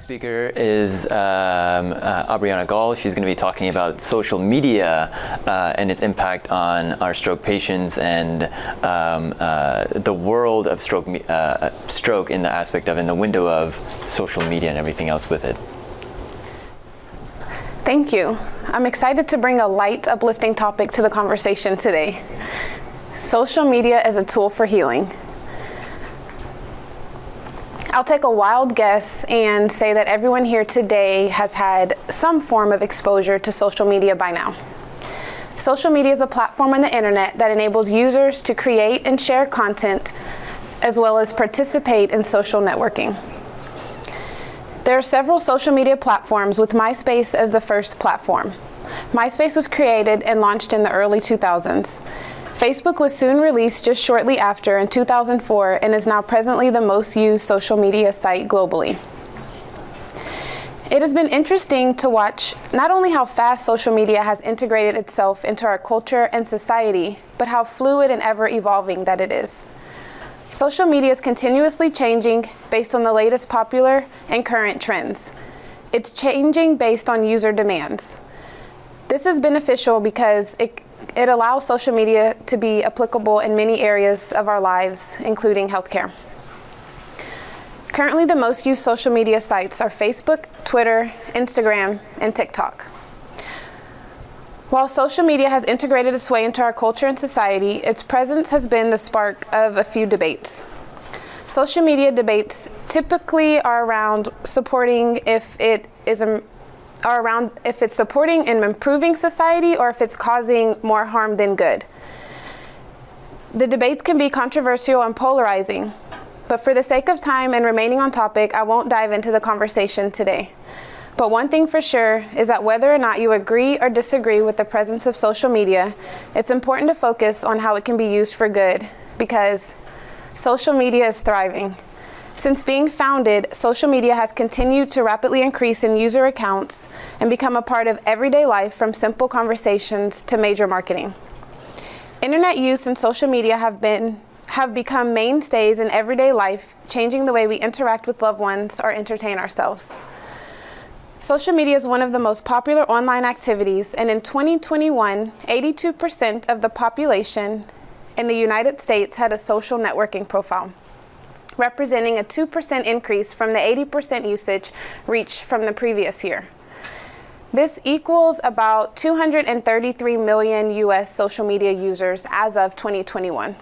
next speaker is Abrianna Gaul. She's going to be talking about social media and its impact on our stroke patients and the world of stroke in the aspect of, in the window of social media and everything else with it. Thank you. I'm excited to bring a light, uplifting topic to the conversation today. Social media as a tool for healing. I'll take a wild guess and say that everyone here today has had some form of exposure to social media by now. Social media is a platform on the internet that enables users to create and share content, as well as participate in social networking. There are several social media platforms, with MySpace as the first platform. MySpace was created and launched in the early 2000s. Facebook was soon released just shortly after in 2004 and is now presently the most used social media site globally. It has been interesting to watch not only how fast social media has integrated itself into our culture and society, but how fluid and ever evolving that it is. Social media is continuously changing based on the latest popular and current trends. It's changing based on user demands. This is beneficial because it allows social media to be applicable in many areas of our lives, including healthcare. Currently, the most used social media sites are Facebook, Twitter, Instagram, and TikTok. While social media has integrated its way into our culture and society, its presence has been the spark of a few debates. Social media debates typically are around supporting if it's supporting and improving society or if it's causing more harm than good. The debates can be controversial and polarizing, but for the sake of time and remaining on topic, I won't dive into the conversation today. But one thing for sure is that whether or not you agree or disagree with the presence of social media, it's important to focus on how it can be used for good, because social media is thriving. Since being founded, social media has continued to rapidly increase in user accounts and become a part of everyday life, from simple conversations to major marketing. Internet use and social media have become mainstays in everyday life, changing the way we interact with loved ones or entertain ourselves. Social media is one of the most popular online activities, and in 2021, 82% of the population in the United States had a social networking profile, representing a 2% increase from the 80% usage reached from the previous year. This equals about 233 million US social media users as of 2021.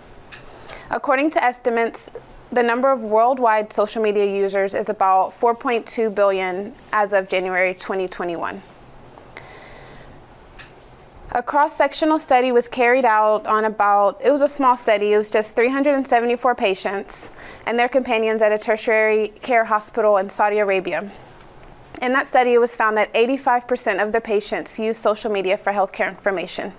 According to estimates, the number of worldwide social media users is about 4.2 billion as of January 2021. A cross-sectional study was carried out on it was a small study, it was just 374 patients and their companions at a tertiary care hospital in Saudi Arabia. In that study, it was found that 85% of the patients used social media for healthcare information.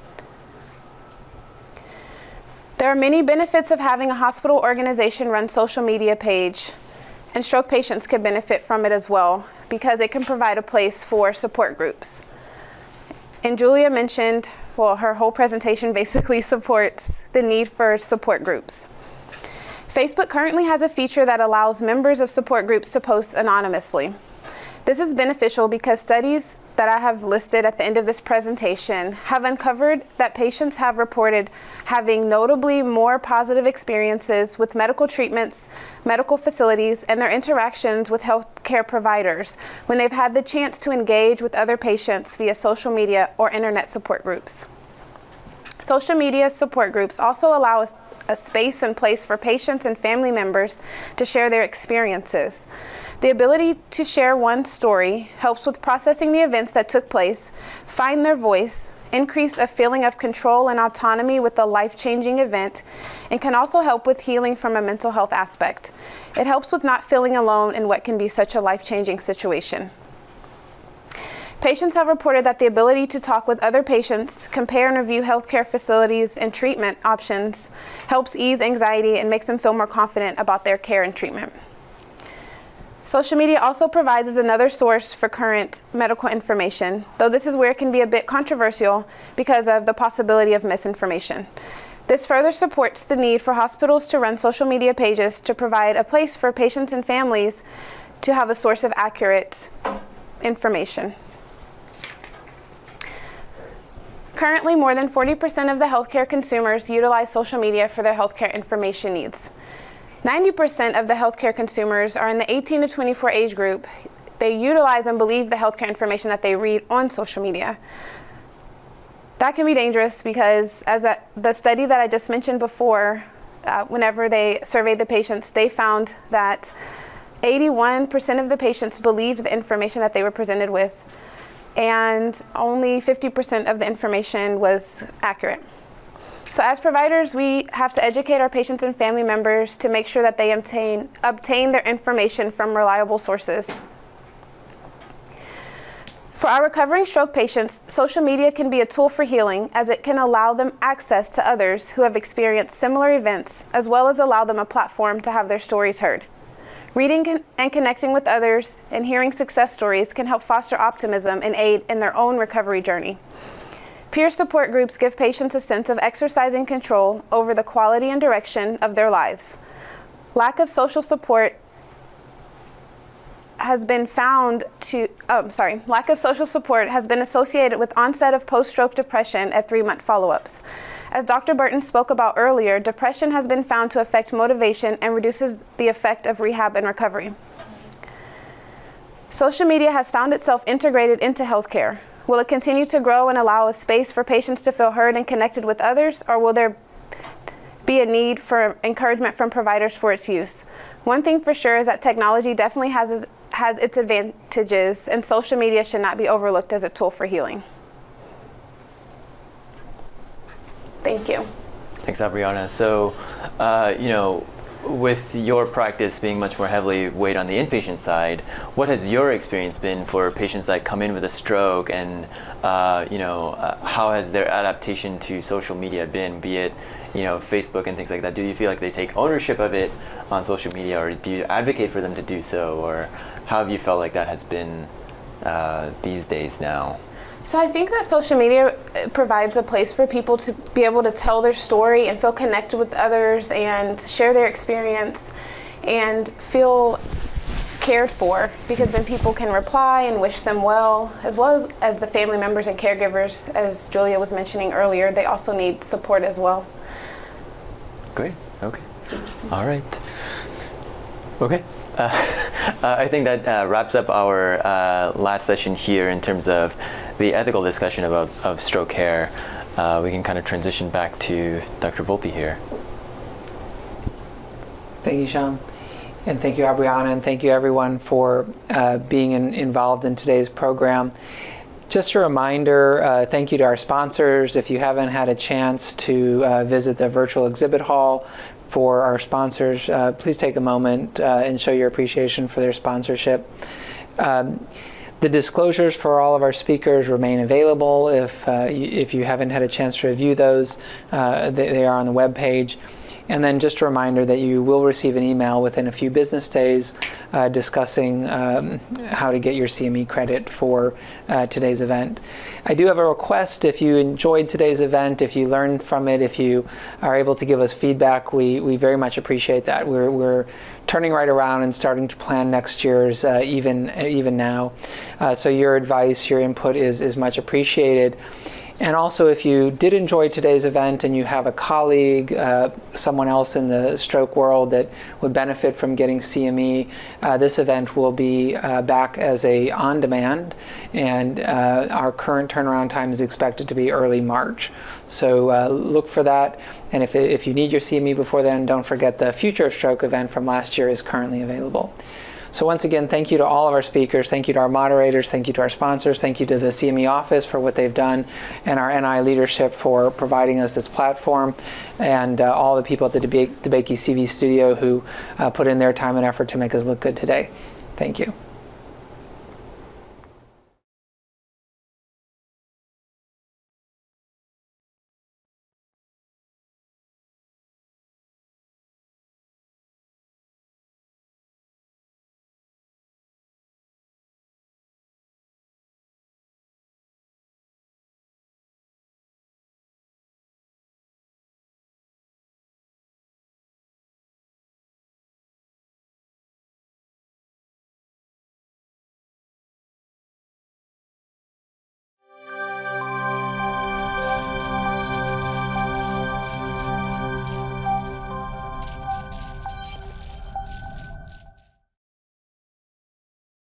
There are many benefits of having a hospital organization run social media page, and stroke patients can benefit from it as well, because it can provide a place for support groups. And Julia mentioned, well, her whole presentation basically supports the need for support groups. Facebook currently has a feature that allows members of support groups to post anonymously. This is beneficial because studies that I have listed at the end of this presentation have uncovered that patients have reported having notably more positive experiences with medical treatments, medical facilities, and their interactions with healthcare providers when they've had the chance to engage with other patients via social media or internet support groups. Social media support groups also allow a space and place for patients and family members to share their experiences. The ability to share one's story helps with processing the events that took place, find their voice, increase a feeling of control and autonomy with a life-changing event, and can also help with healing from a mental health aspect. It helps with not feeling alone in what can be such a life-changing situation. Patients have reported that the ability to talk with other patients, compare and review healthcare facilities and treatment options helps ease anxiety and makes them feel more confident about their care and treatment. Social media also provides as another source for current medical information, though this is where it can be a bit controversial because of the possibility of misinformation. This further supports the need for hospitals to run social media pages to provide a place for patients and families to have a source of accurate information. Currently, more than 40% of the healthcare consumers utilize social media for their healthcare information needs. 90% of the healthcare consumers are in the 18 to 24 age group. They utilize and believe the healthcare information that they read on social media. That can be dangerous because, as the study that I just mentioned before, whenever they surveyed the patients, they found that 81% of the patients believed the information that they were presented with, and only 50% of the information was accurate. So as providers, we have to educate our patients and family members to make sure that they obtain their information from reliable sources. For our recovering stroke patients, social media can be a tool for healing, as it can allow them access to others who have experienced similar events, as well as allow them a platform to have their stories heard. Reading and connecting with others and hearing success stories can help foster optimism and aid in their own recovery journey. Peer support groups give patients a sense of exercising control over the quality and direction of their lives. Lack of social support has been associated with onset of post-stroke depression at 3-month follow-ups. As Dr. Burton spoke about earlier, depression has been found to affect motivation and reduces the effect of rehab and recovery. Social media has found itself integrated into healthcare. Will it continue to grow and allow a space for patients to feel heard and connected with others, or will there be a need for encouragement from providers for its use? One thing for sure is that technology definitely has its advantages, and social media should not be overlooked as a tool for healing. Thank you. Thanks, Abrianna. So, with your practice being much more heavily weighed on the inpatient side, what has your experience been for patients that come in with a stroke, and how has their adaptation to social media been, be it Facebook and things like that? Do you feel like they take ownership of it on social media, or do you advocate for them to do so, or how have you felt like that has been these days now? So I think that social media provides a place for people to be able to tell their story and feel connected with others and share their experience and feel cared for, because then people can reply and wish them well as the family members and caregivers, as Julia was mentioning earlier, they also need support as well. Great. Okay. All right. Okay. I think that wraps up our last session here in terms of the ethical discussion of stroke care. We can kind of transition back to Dr. Volpe here. Thank you, Sean. And thank you, Abrianna, and thank you, everyone, for being involved in today's program. Just a reminder, thank you to our sponsors. If you haven't had a chance to visit the virtual exhibit hall for our sponsors, please take a moment and show your appreciation for their sponsorship. The disclosures for all of our speakers remain available. If you haven't had a chance to review those, they are on the web page. And then just a reminder that you will receive an email within a few business days discussing how to get your CME credit for today's event. I do have a request. If you enjoyed today's event, if you learned from it, if you are able to give us feedback, we very much appreciate that. We're turning right around and starting to plan next year's even now. So your advice, your input is much appreciated. And also, if you did enjoy today's event and you have a colleague, someone else in the stroke world that would benefit from getting CME, this event will be back as a on-demand, and our current turnaround time is expected to be early March. So look for that, and if you need your CME before then, don't forget the Future of Stroke event from last year is currently available. So once again, thank you to all of our speakers, thank you to our moderators, thank you to our sponsors, thank you to the CME office for what they've done, and our NI leadership for providing us this platform, and all the people at the DeBakey CV studio who put in their time and effort to make us look good today. Thank you.